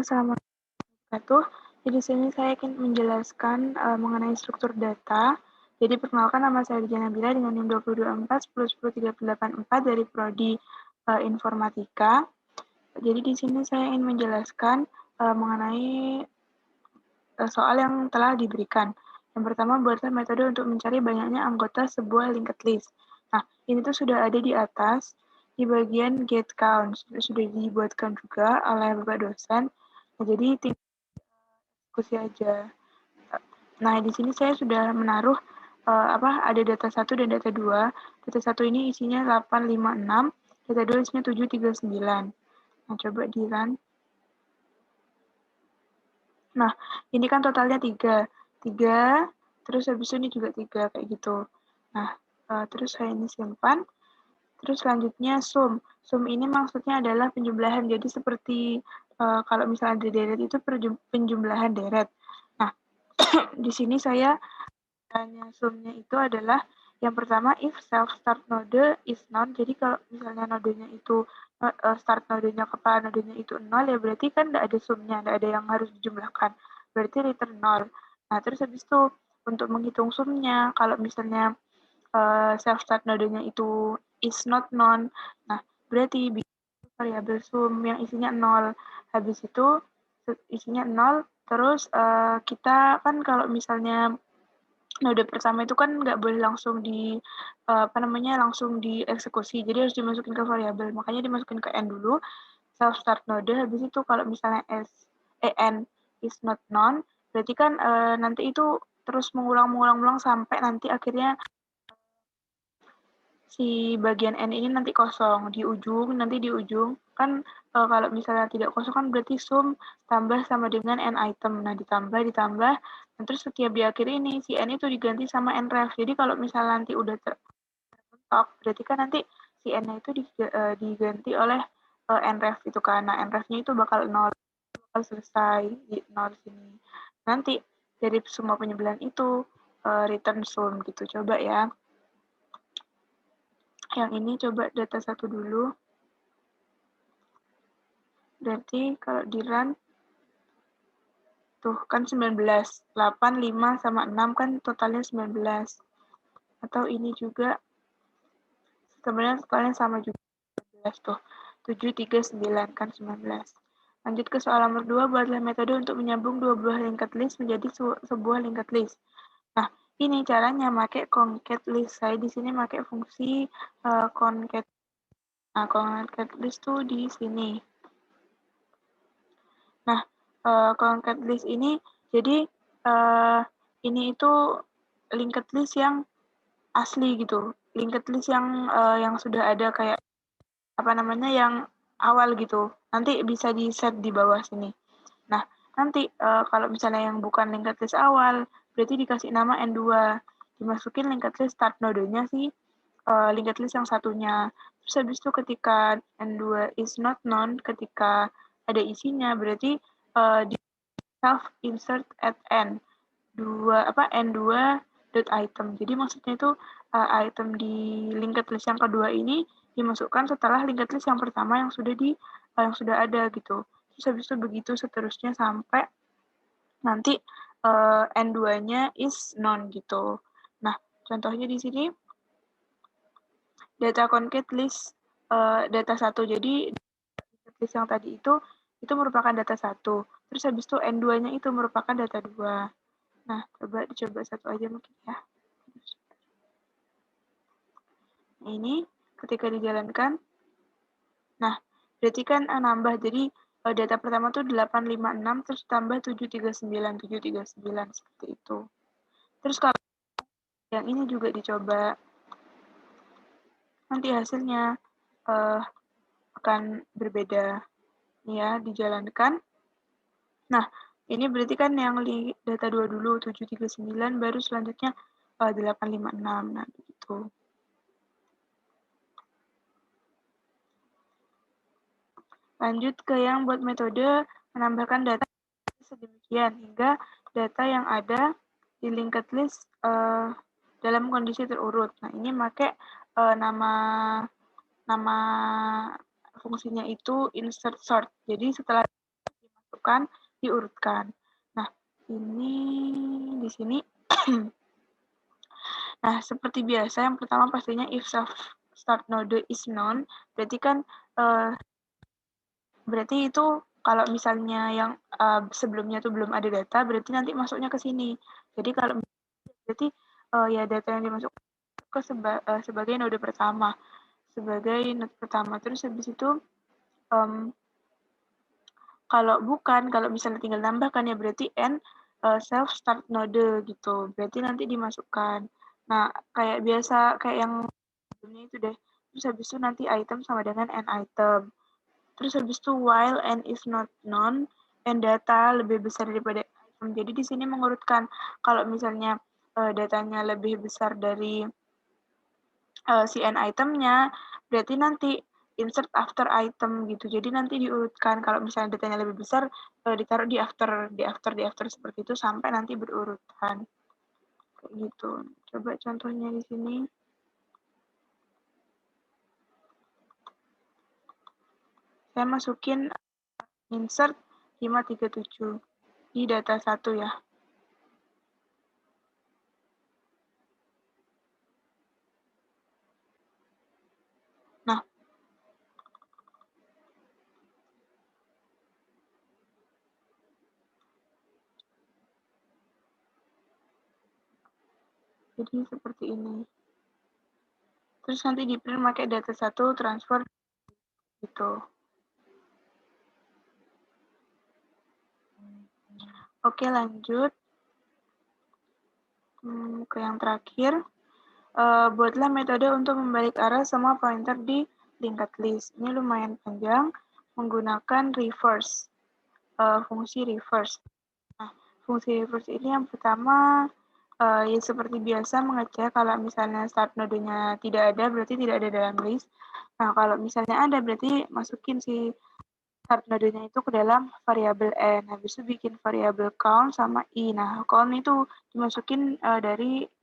Assalamualaikum warahmatullahi wabarakatuh. Jadi di sini saya ingin menjelaskan mengenai struktur data. Jadi perkenalkan, nama saya Diana Nabila dengan NIM 224 dari Prodi Informatika. Jadi di sini saya ingin menjelaskan mengenai soal yang telah diberikan. Yang pertama, buatlah metode untuk mencari banyaknya anggota sebuah linked list. Nah, ini tuh sudah ada di atas, di bagian get count. Sudah dibuatkan juga oleh Bapak dosen. Nah, jadi tinggal diskusi aja. Nah, di sini saya sudah menaruh ada data 1 dan data 2. Data 1 ini isinya 856, data 2 isinya 739. Nah, coba di run. Nah, ini kan totalnya 3. 3, terus habis ini juga 3, kayak gitu. Nah, terus saya ini simpan. Terus selanjutnya sum. Sum ini maksudnya adalah penjumlahan. Jadi seperti kalau misalnya di deret itu penjumlahan deret. Nah, di sini saya tanya sumnya itu adalah yang pertama if self start node is none. Jadi kalau misalnya nodenya itu start nodenya kepala nodenya itu 0, ya berarti kan tidak ada sumnya, tidak ada yang harus dijumlahkan. Berarti return 0. Nah, terus habis itu untuk menghitung sumnya, kalau misalnya self start nodenya itu is not none, nah berarti variabel sum yang isinya 0. Habis itu isinya 0, terus kita kan kalau misalnya node pertama itu kan nggak boleh langsung langsung dieksekusi, jadi harus dimasukin ke variabel, makanya dimasukin ke n dulu, self start node. Habis itu kalau misalnya n is not none, berarti kan nanti itu terus mengulang sampai nanti akhirnya si bagian n ini nanti kosong di ujung kan. Kalau misalnya tidak kosong kan berarti sum tambah sama dengan n item. Nah, ditambah dan terus setiap di akhir ini si n itu diganti sama n ref. Jadi kalau misalnya nanti udah terbentuk, berarti kan nanti si n itu diganti oleh n ref itu kan. Nah, n ref-nya itu bakal 0, bakal selesai di 0 sini. Nanti dari semua penjumlahan itu return sum gitu. Coba ya. Yang ini coba data 1 dulu. Berarti kalau di run, tuh kan 19. 8, 5, sama 6 kan totalnya 19. Atau ini juga, sebenarnya totalnya sama juga. 19 tuh. 7, 3, 9 kan 19. Lanjut ke soal nomor 2, buatlah metode untuk menyambung dua buah linked list menjadi sebuah linked list. Nah, ini caranya pakai concat list. Saya di sini pakai fungsi concat. Nah, concat list tuh di sini. Nah, concat list ini, jadi ini itu linked list yang asli gitu. Linked list yang sudah ada kayak yang awal gitu. Nanti bisa di-set di bawah sini. Nah, nanti kalau misalnya yang bukan linked list awal, berarti dikasih nama N2. Dimasukin linked list start node-nya sih linked list yang satunya. Terus habis itu ketika N2 is not known, ketika ada isinya, berarti di self insert at n2 dot item. Jadi maksudnya itu item di linked list yang kedua ini dimasukkan setelah linked list yang pertama yang sudah ada gitu. Terus habis itu begitu seterusnya sampai nanti n2-nya is none gitu. Nah, contohnya di sini data concat list data 1. Jadi list yang tadi itu merupakan data 1. Terus habis itu N2-nya itu merupakan data 2. Nah, dicoba satu aja mungkin ya. Nah, ini ketika dijalankan, nah, berarti kan nambah. Jadi data pertama tuh 856, terus tambah 739 seperti itu. Terus kalau yang ini juga dicoba, nanti hasilnya akan berbeda. Ya, dijalankan. Nah, ini berarti kan yang data 2 dulu, 739, baru selanjutnya 856. Nah, begitu. Lanjut ke yang buat metode menambahkan data sedemikian hingga data yang ada di linked list dalam kondisi terurut. Nah, ini pakai nama fungsinya itu insert sort. Jadi setelah dimasukkan, diurutkan. Nah, ini di sini. Nah, seperti biasa, yang pertama pastinya if start node is known, berarti kan berarti itu kalau misalnya yang sebelumnya itu belum ada data, berarti nanti masuknya ke sini. Jadi kalau berarti ya data yang dimasukkan ke sebagai node pertama, Terus habis itu kalau bukan, kalau misalnya tinggal tambahkan ya berarti self start node gitu. Berarti nanti dimasukkan. Nah, kayak biasa kayak yang sebelumnya itu deh. Terus habis itu nanti item sama dengan n item. Terus habis itu while n is not known, and data lebih besar daripada item. Jadi di sini mengurutkan kalau misalnya datanya lebih besar dari si n itemnya, berarti nanti insert after item gitu. Jadi nanti diurutkan kalau misalnya datanya lebih besar ditaruh di after seperti itu sampai nanti berurutan. Kayak gitu. Coba contohnya di sini. Saya masukin insert 537 di data 1 ya. Nah, jadi seperti ini. Terus nanti di print pakai data 1 transfer gitu. Oke, lanjut ke yang terakhir. Buatlah metode untuk membalik arah semua pointer di linked list. Ini lumayan panjang, menggunakan reverse, fungsi reverse. Nah, fungsi reverse ini yang pertama, ya seperti biasa mengecek kalau misalnya start node-nya tidak ada, berarti tidak ada dalam list. Nah, kalau misalnya ada, berarti masukin si start node-nya itu ke dalam variabel n. Habis itu bikin variabel count sama i. Nah, count itu dimasukin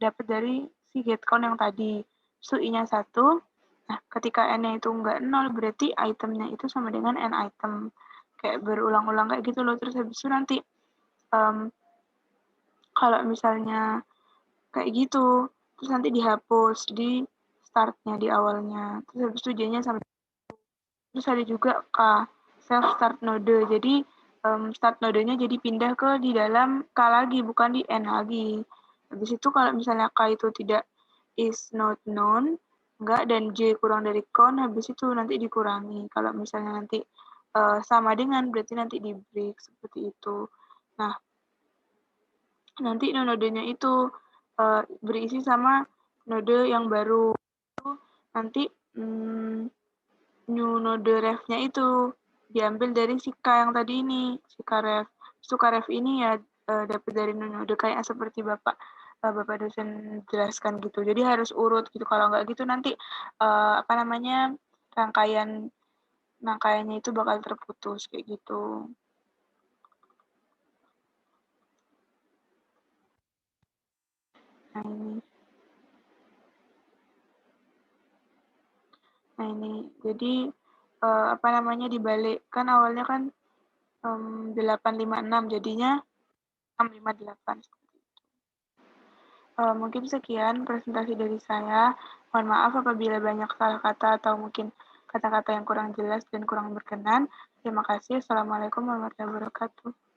dapat dari si get count yang tadi. So, i-nya 1. Nah, ketika n-nya itu enggak 0, berarti itemnya itu sama dengan n item. Kayak berulang-ulang kayak gitu loh. Terus habis itu nanti kalau misalnya kayak gitu, terus nanti dihapus di startnya, di awalnya. Terus habis itu j-nya sama. Terus ada juga K, self start node. Jadi start nodenya jadi pindah ke di dalam K lagi, bukan di N lagi. Habis itu kalau misalnya K itu tidak is not known, enggak, dan J kurang dari count, habis itu nanti dikurangi. Kalau misalnya nanti sama dengan, berarti nanti di break, seperti itu. Nah, nanti nodenya itu berisi sama node yang baru. Nanti new node ref-nya itu diambil dari si K yang tadi ini, si Kref. So Kref ini ya dapat dari new node kayak seperti Bapak dosen jelaskan gitu. Jadi harus urut gitu. Kalau nggak gitu nanti apa namanya rangkaiannya itu bakal terputus kayak gitu. Nah ini. Nah ini, jadi apa namanya dibalik kan awalnya kan 856 jadinya 658. Mungkin sekian presentasi dari saya. Mohon maaf apabila banyak salah kata atau mungkin kata-kata yang kurang jelas dan kurang berkenan. Terima kasih. Assalamualaikum warahmatullahi wabarakatuh.